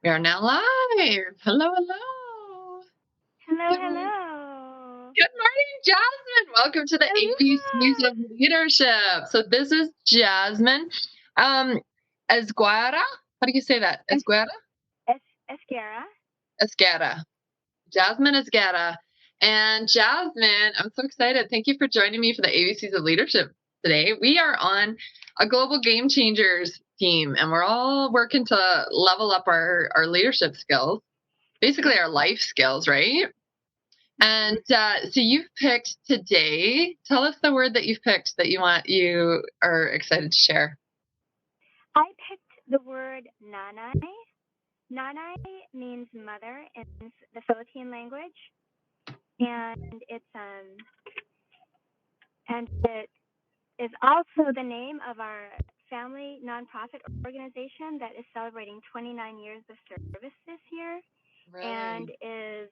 We are now live. Hello, hello. Hello, Good, hello. good morning, Jasmine. Welcome to the ABCs Hello. of Leadership. So this is Jasmine Esguerra. How do you say that? Es, Esguerra? Esguerra. Esguerra. Jasmine Esguerra. And Jasmine, I'm so excited. Thank you for joining me for the ABCs of Leadership today. We are on a global game changers team, and we're all working to level up our leadership skills, basically our life skills, right? And so you've picked today. Tell us the word that you've picked that you are excited to share. I picked the word Nanay. Nanay means mother in the Philippine language, and it is also the name of our family nonprofit organization that is celebrating 29 years of service this year and Right. is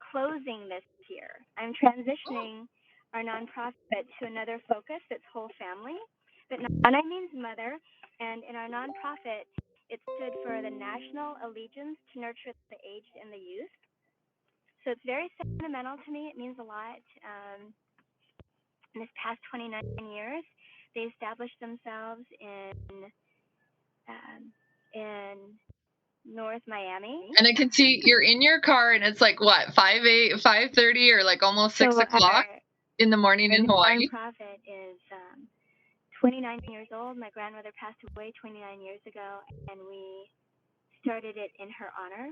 closing this year. I'm Oh, transitioning our nonprofit to another focus that's whole family. But Nana means mother, and in our nonprofit, it stood for the National Allegiance to Nurture the Aged and the Youth. So it's very sentimental to me. It means a lot. In this past 29 years, they established themselves in North Miami. and I can see you're in your car, and it's like what 5:30, or like almost So 6 o'clock in the morning our in Hawaii. nonprofit is 29 years old. My grandmother passed away 29 years ago, and we started it in her honor.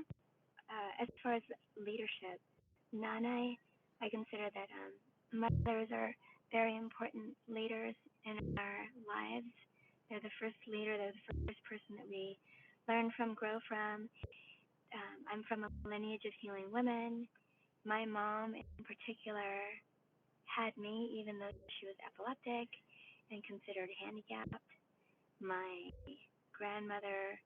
As far as leadership, Nanay, I consider that mothers are very important leaders in our lives. They're the first leader, they're the first person that we learn from, grow from. I'm from a lineage of healing women. My mom, in particular, had me even though she was epileptic and considered handicapped. My grandmother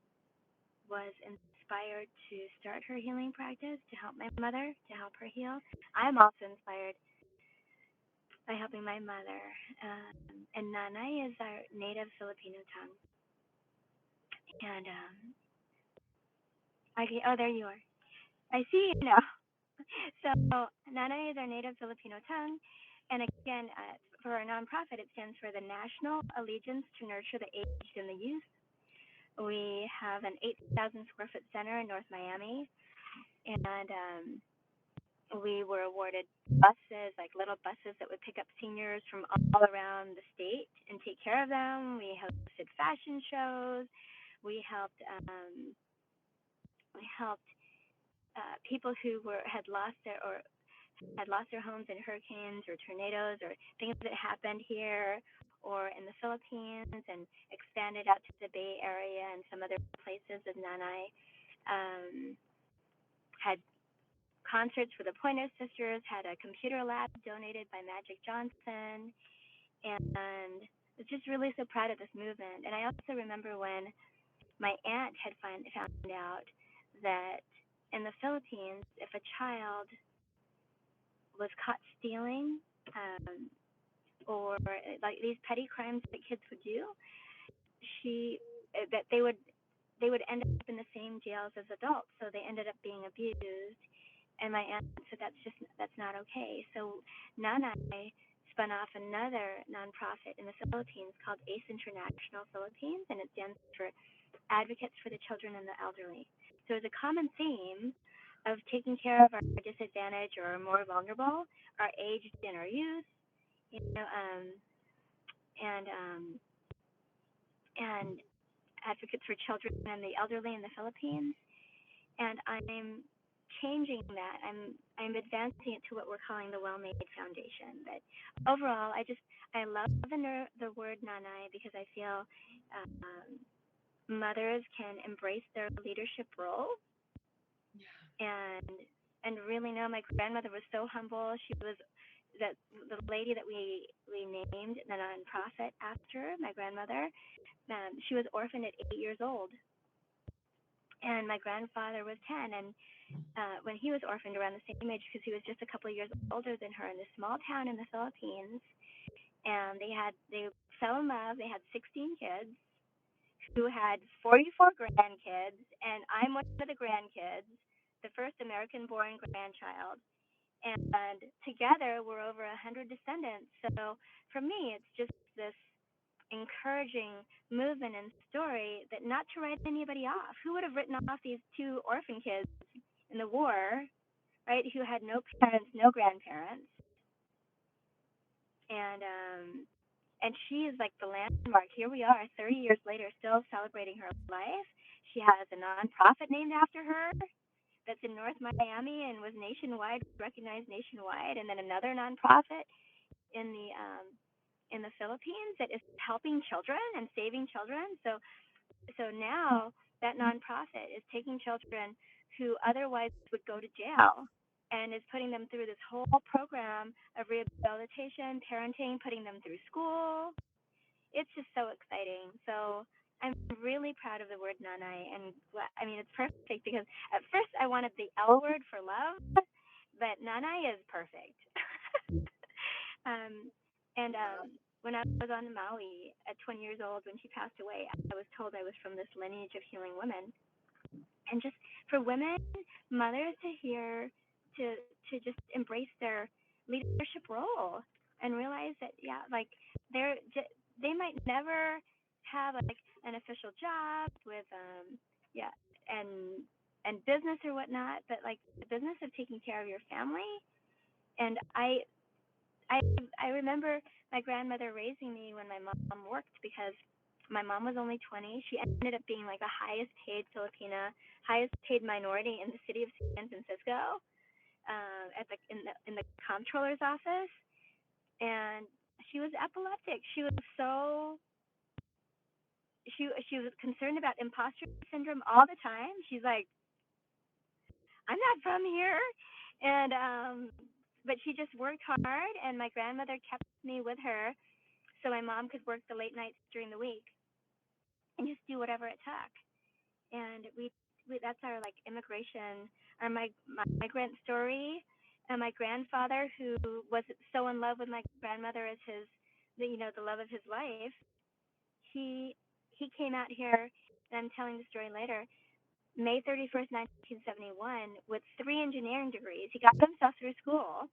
was inspired to start her healing practice to help my mother, to help her heal. I'm also inspired by helping my mother. And Nanay is our native Filipino tongue. And there you are. I see you now. So Nanay is our native Filipino tongue. And again, for our nonprofit, it stands for the National Allegiance to Nurture the Aged and the Youth. We have an 8,000 square foot center in North Miami, and we were awarded buses, like little buses that would pick up seniors from all around the state and take care of them. We hosted fashion shows. We helped people who had lost their homes in hurricanes or tornadoes or things that happened here or in the Philippines, and expanded out to the Bay Area and some other places. As Nanay had concerts for the Pointer Sisters, had a computer lab donated by Magic Johnson, and was just really so proud of this movement. And I also remember when my aunt had found out that in the Philippines, if a child was caught stealing, or like these petty crimes that kids would do, she that they would end up in the same jails as adults. So they ended up being abused. And my aunt said that's not okay. So Nanay spun off another nonprofit in the Philippines called ACE International Philippines, and it stands for Advocates for the Children and the Elderly. So it's a common theme of taking care of our disadvantaged or more vulnerable, our aged and our youth, you know, and and advocates for children and the elderly in the Philippines. And I'm changing that. I'm advancing it to what we're calling the Well Made Foundation. But overall, I love the word Nanay because I feel mothers can embrace their leadership role and really know. My grandmother was so humble. She was that the lady that we named the nonprofit after my grandmother. She was orphaned at 8 years old, and my grandfather was 10. And when he was orphaned around the same age, because he was just a couple of years older than her, in this small town in the Philippines, and they fell in love. They had 16 kids who had 44 grandkids, and I'm one of the grandkids, the first American-born grandchild. And together, we're over 100 descendants. So for me, it's just this encouraging movement and story that not to write anybody off. Who would have written off these two orphan kids in the war, right? Who had no parents, no grandparents, and she is like the landmark. Here we are, 30 years later, still celebrating her life. She has a nonprofit named after her that's in North Miami and was nationwide, recognized nationwide, and then another nonprofit in the Philippines that is helping children and saving children. So now that nonprofit is taking children who otherwise would go to jail and is putting them through this whole program of rehabilitation, parenting, putting them through school. It's just so exciting. So I'm really proud of the word nanay, and I mean it's perfect because at first I wanted the L word for love, but nanay is perfect. um, and when I was on Maui at 20 years old, when she passed away, I was told I was from this lineage of healing women. And just for women, mothers to hear, to just embrace their leadership role and realize that, yeah, like they might never have like an official job with yeah, and business or whatnot, but like the business of taking care of your family. And I I remember my grandmother raising me when my mom worked, because my mom was only 20. She ended up being like the highest paid Filipina, highest paid minority in the city of San Francisco, at the comptroller's office, and she was epileptic. She was so she was concerned about imposter syndrome all the time. She's like, I'm not from here, and but she just worked hard, and my grandmother kept me with her so my mom could work the late nights during the week and just do whatever it took. And we that's our like immigration, or my migrant story. And my grandfather, who was so in love with my grandmother as his, the love of his life, he he came out here, and I'm telling the story later, May 31st, 1971, with 3 engineering degrees. He got himself through school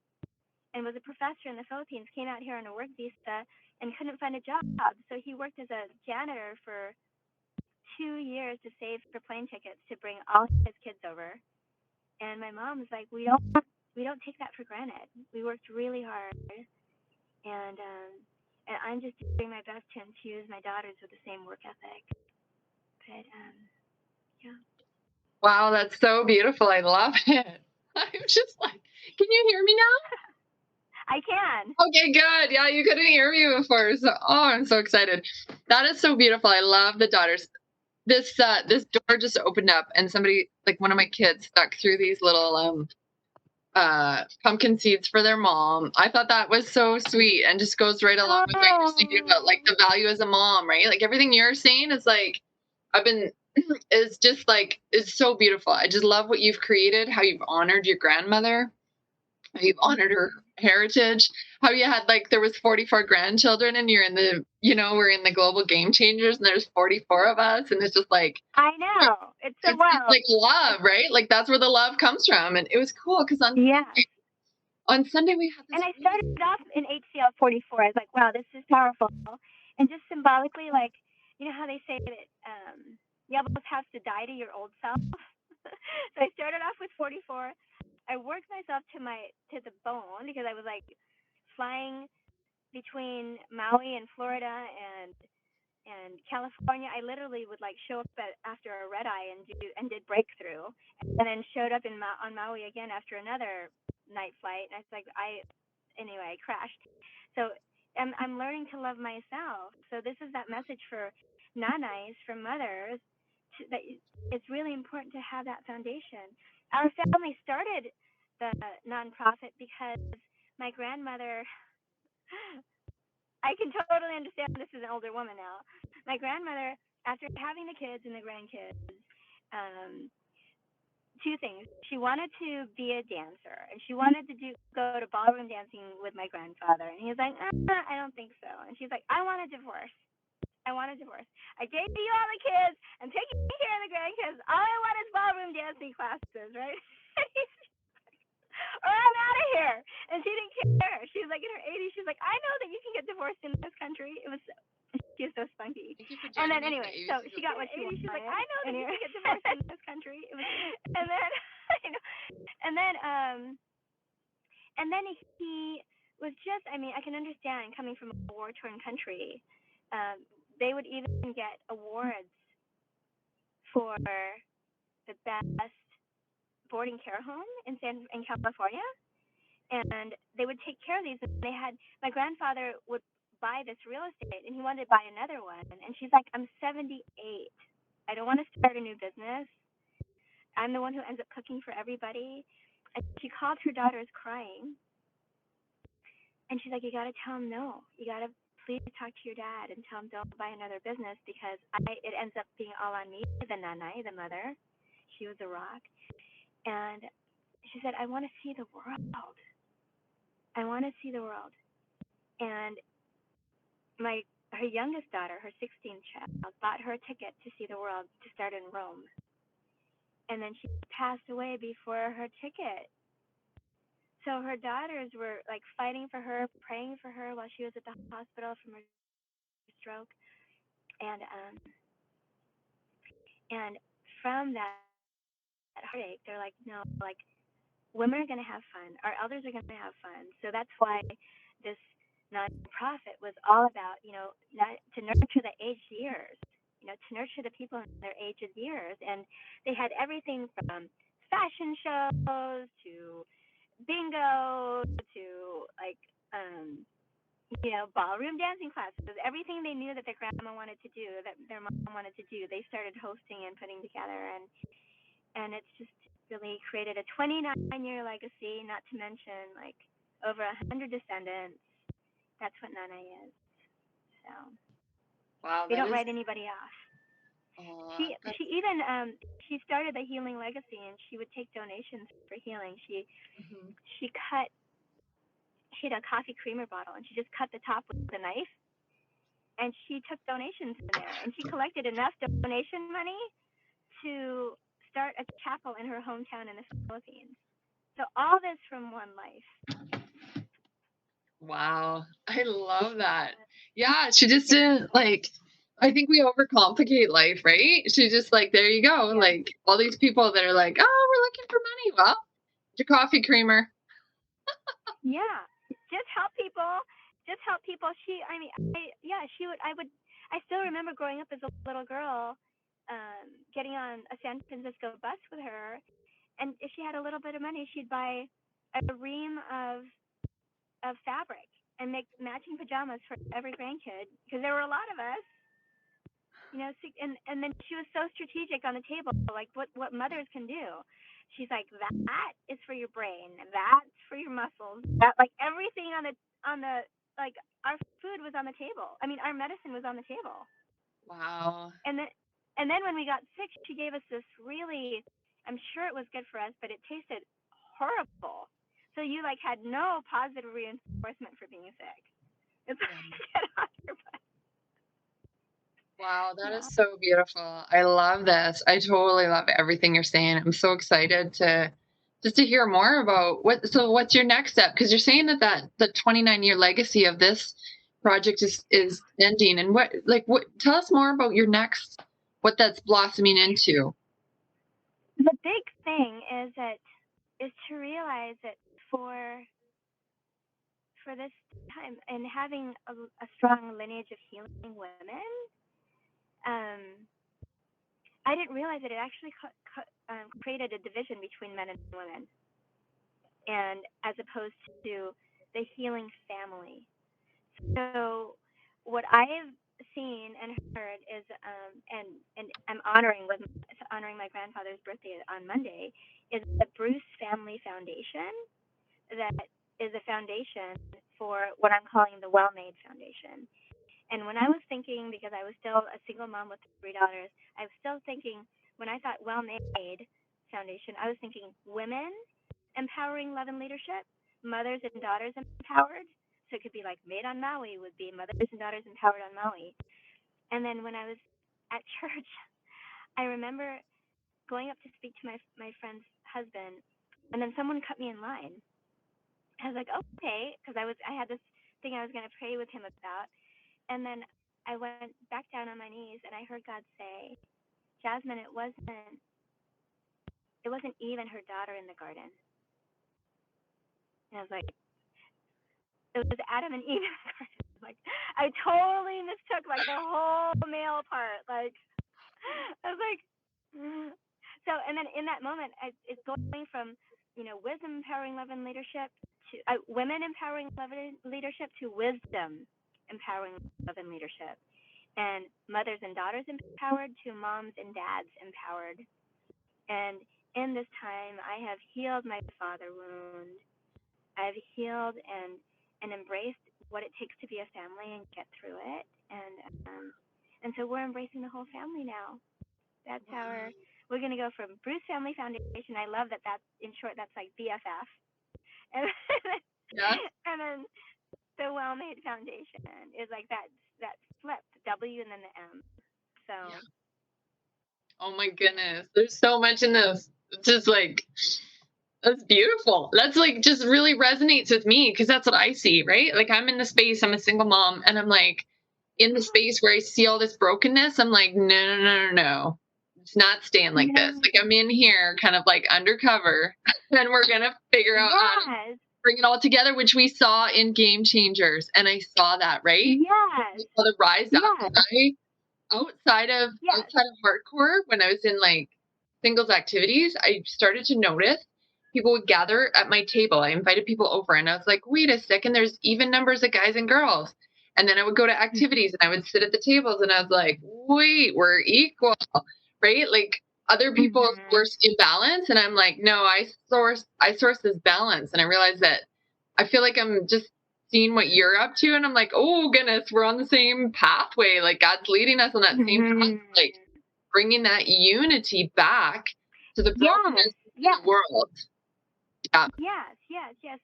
and was a professor in the Philippines, came out here on a work visa and couldn't find a job. So he worked as a janitor for 2 years to save for plane tickets to bring all his kids over. And my mom was like, we don't take that for granted. We worked really hard, and I'm just doing my best to infuse my daughters with the same work ethic. But yeah. Wow, that's so beautiful. I love it. I'm just like, can you hear me now? I can. Okay, good. Yeah, you couldn't hear me before. So, oh, I'm so excited. That is so beautiful. I love the daughters. This door just opened up, and somebody, like one of my kids, stuck through these little pumpkin seeds for their mom. I thought that was so sweet, and just goes right along with what you're saying about like the value as a mom, right? Like everything you're saying is like, I've been is just like, is so beautiful. I just love what you've created, how you've honored your grandmother, how you've honored her heritage, how you had like there was 44 grandchildren, and you're in the, we're in the global game changers, and there's 44 of us, and it's just like, I know. It's so it's wild. like love, right? Like that's where the love comes from. And it was cool because Yeah. on Sunday we had And this I started off in HCL 44. I was like, wow, this is powerful. And just symbolically, like, you know how they say that you almost have to die to your old self? So I started off with 44. I worked myself to the bone, because I was like flying between Maui and Florida and California. I literally would like show up after a red eye and did breakthrough, and then showed up on Maui again after another night flight. And I was like, anyway, I crashed. So I'm learning to love myself. So this is that message for nanays, for mothers, that it's really important to have that foundation. Our family started the nonprofit because my grandmother, I can totally understand, this is an older woman now. My grandmother, after having the kids and the grandkids, um, two things. She wanted to be a dancer, and she wanted to go to ballroom dancing with my grandfather. And he was like, I don't think so. And she's like, I want a divorce. I want a divorce. I gave you all the kids. I'm taking care of the grandkids. All I want is ballroom dancing classes, right? Or I'm out of here. And she didn't care. She was like in her 80s. She's like, I know that you can get divorced in this country. She was so spunky. Thank you for And joining then me for anyway, so ABCs she of got what she Leadership. wanted. She's like, I know that you can get divorced in this country. And then, you know, and then, and then he was just. I mean, I can understand coming from a war-torn country. They would even get awards for the best boarding care home in California, and they would take care of these. And they had my grandfather would buy this real estate, and he wanted to buy another one. And she's like, I'm 78. I don't want to start a new business. I'm the one who ends up cooking for everybody. And she called her daughters crying, and she's like, you got to tell him no. You got to please talk to your dad and tell him don't buy another business because it ends up being all on me, the Nanay, the mother. She was a rock. And she said, I want to see the world. I want to see the world. And her youngest daughter, her 16th child, bought her a ticket to see the world to start in Rome. And then she passed away before her ticket. So her daughters were like fighting for her, praying for her while she was at the hospital from her stroke. And from that heartache, they're like, no, like women are going to have fun. Our elders are going to have fun. So that's why this nonprofit was all about, not to nurture the aged years, to nurture the people in their aged years. And they had everything from fashion shows to bingo to like, ballroom dancing classes. Everything they knew that their grandma wanted to do, that their mom wanted to do, they started hosting and putting together. And it's just really created a 29-year legacy, not to mention like over 100 descendants. That's what Nanay is. So Wow, we that don't is. write anybody off. Oh, that's. She even she started the healing legacy, and she would take donations for healing. Mhm. She had a coffee creamer bottle, and she just cut the top with a knife, and she took donations in there, and she collected enough donation money to start a chapel in her hometown in the Philippines. So all this from one life. Wow, I love that. Yeah, she just didn't like. I think we overcomplicate life, right? She just like, there you go. Yeah. Like all these people that are like, oh, we're looking for money. Well, your coffee creamer. Yeah. Just help people. Just help people. She would. I still remember growing up as a little girl, getting on a San Francisco bus with her, and if she had a little bit of money, she'd buy a ream of fabric and make matching pajamas for every grandkid because there were a lot of us. And then she was so strategic on the table, like what mothers can do. She's like, that is for your brain, that's for your muscles, that like everything on the like our food was on the table. I mean, our medicine was on the table. Wow. And then when we got sick, she gave us this really. I'm sure it was good for us, but it tasted horrible. So you like had no positive reinforcement for being sick. It's Yeah. like get off your butt. Wow, that is Yeah. so beautiful. I love this. I totally love everything you're saying. I'm so excited to just to hear more about what's your next step? Because you're saying that the 29-year legacy of this project is ending. And what tell us more about your next what that's blossoming into. The big thing is to realize that for this time and having a strong lineage of healing women, um, I didn't realize that it actually created a division between men and women, and as opposed to the healing family. So what I've seen and heard is, and I'm honoring my grandfather's birthday on Monday, is the Bruce Family Foundation that is a foundation for what I'm calling the Well-Made Foundation. And when I was thinking, because I was still a single mom with 3 daughters, I was still thinking, when I thought Well-Made Foundation, I was thinking women empowering love and leadership, mothers and daughters empowered. So it could be like Made on Maui would be mothers and daughters empowered on Maui. And then when I was at church, I remember going up to speak to my friend's husband, and then someone cut me in line. I was like, okay, because I had this thing I was going to pray with him about, and then I went back down on my knees, and I heard God say, Jasmine, it wasn't Eve and her daughter in the garden. And I was like, it was Adam and Eve in the garden. Like, I totally mistook like the whole male part. Like, I was like, so, and then in that moment, it's going from, wisdom empowering love and leadership to women empowering love and leadership to wisdom empowering love and leadership, and mothers and daughters empowered to moms and dads empowered. And in this time, I have healed my father wound. I've healed and embraced what it takes to be a family and get through it. And so we're embracing the whole family now. That's we're going to go from Bruce Family Foundation. I love that that's, in short, that's like BFF. And, Yeah. and then the Well Made Foundation is like that flip, the W and then the M. So. Yeah. Oh my goodness. There's so much in this. It's just like, that's beautiful. That's like just really resonates with me because that's what I see, right? Like I'm in the space, I'm a single mom, and I'm like in the space where I see all this brokenness. I'm like, no, no, no, no, no. It's not staying like this. Like I'm in here kind of like undercover, and we're gonna figure out how to bring it all together, which we saw in Game Changers. And I saw that, right? Yes. We saw the rise up. And outside of hardcore, when I was in like singles activities, I started to notice people would gather at my table. I invited people over and I was like, wait a second, there's even numbers of guys and girls. And then I would go to activities and I would sit at the tables and I was like, wait, we're equal, right? Like other people source imbalance. And I'm like, no, I source this balance. And I realized that I feel like I'm just seeing what you're up to, and I'm like, oh goodness, we're on the same pathway. Like God's leading us on that same path, like bringing that unity back to the brokenness in the world. Yeah. Yes.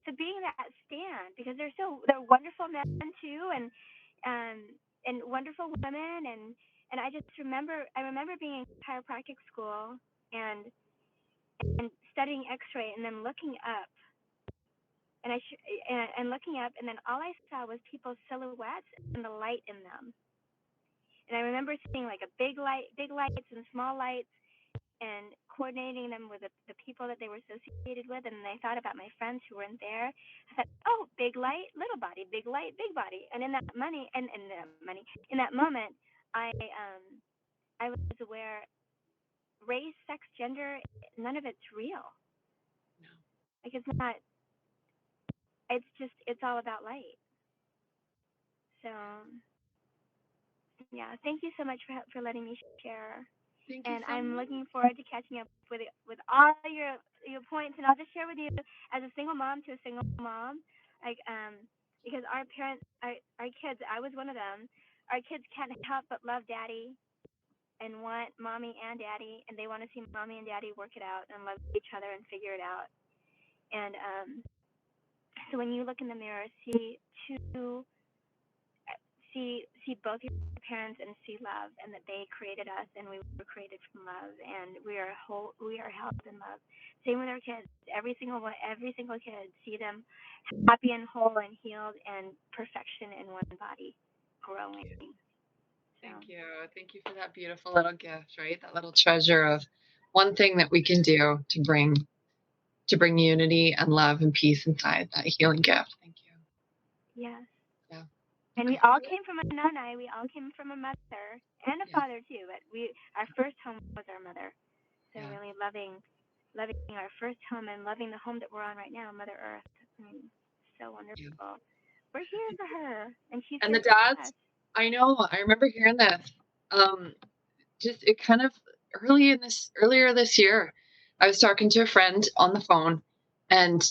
So being that stand, because they're wonderful men too, and wonderful women, and I just remember being in chiropractic school and studying X-ray, and then looking up. And looking up, and then all I saw was people's silhouettes and the light in them. And I remember seeing like a big lights and small lights, and coordinating them with the people that they were associated with. And then I thought about my friends who weren't there. I thought, oh, big light, little body, big light, big body. And in that in that moment, I was aware, race, sex, gender, none of it's real. No. Like it's not. It's all about light. So, yeah, thank you so much for letting me share. And I'm looking forward to catching up with all your points. And I'll just share with you, as a single mom to a single mom, like because our parents, our kids, I was one of them. Our kids can't help but love daddy and want mommy and daddy, and they want to see mommy and daddy work it out and love each other and figure it out. And so when you look in the mirror, see both your parents and see love, and that they created us and we were created from love, and we are held in love. Same with our kids. Every single kid, see them happy and whole and healed and perfection in one body, growing. Thank you for that beautiful little gift, right? That little treasure of one thing that we can do to bring unity and love and peace inside, that healing gift. Thank you. Yes. Yeah. And we all came from a Nanay. We all came from a mother and a father too. But our first home was our mother. So really loving our first home and loving the home that we're on right now, Mother Earth. I mean, so wonderful. Yeah. We're here for her, and she's and here the dads. us. I know. I remember hearing this. Just it kind of earlier this year, I was talking to a friend on the phone, and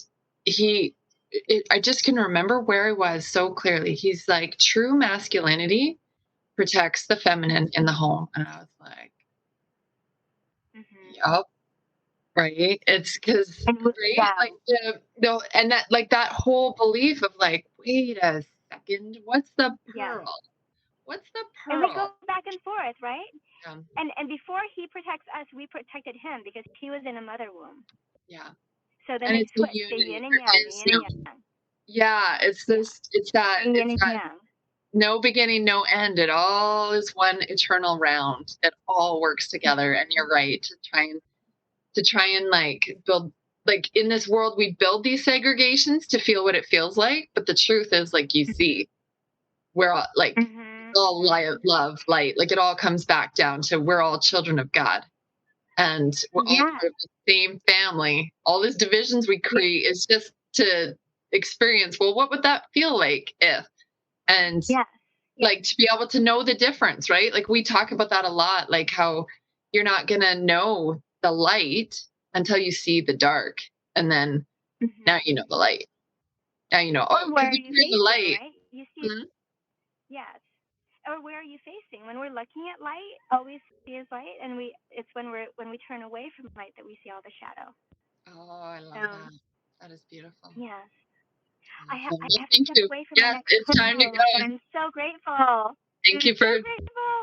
I just can remember where I was so clearly. He's like, true masculinity protects the feminine in the home. And I was like, yup, right? It's because, right? Like and that whole belief of like, wait a second, what's the pearl? What's the And we pearl? go back and forth, right? Yeah. And before he protects us, we protected him because he was in a mother womb. Yeah. So then And they it's the switch, the unity. yin and yang, There the is yin and no, yang. yeah, it's Yeah, this, it's that, the yin it's and that yang. no beginning, no end. It all is one eternal round. It all works together. And Mm-hmm. you're right to try and like build, like in this world we build these segregations to feel what it feels like, but the truth is, like, you see, we're all like, it's Mm-hmm. all light, Mm-hmm. love, light. Like, it all comes back down to we're all children of God, and we're all Yes. part of the same family. All these divisions we Yes. create is just to experience, well, what would that feel like if, and Yes. Yes. like to be able to know the difference, right? Like, we talk about that a lot, like how you're not going to know the light until you see the dark. And then now you Mm-hmm. know the light. Now you know, oh, Or because where are if you you're in the facing, light. right? You see, Mhm. yes. Or where are you facing? When we're looking at light, all we see is light, and it's when we turn away from light that we see all the shadow. Oh, I love So that. That is beautiful. yes. Awesome. I Well, have to thank step you. away for my Yes, next it's time to call, but go. I'm so grateful. Thank I'm you so for, grateful.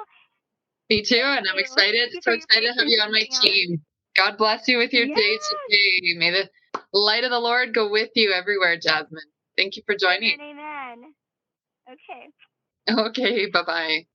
me too. Thank And I'm you. excited, Thank you so for your excited to have patience you on and my being honest. team. God bless you with your day Yes. today. May the light of the Lord go with you everywhere, Jasmine. Thank you for joining. Amen. Amen. Okay. Okay, bye bye.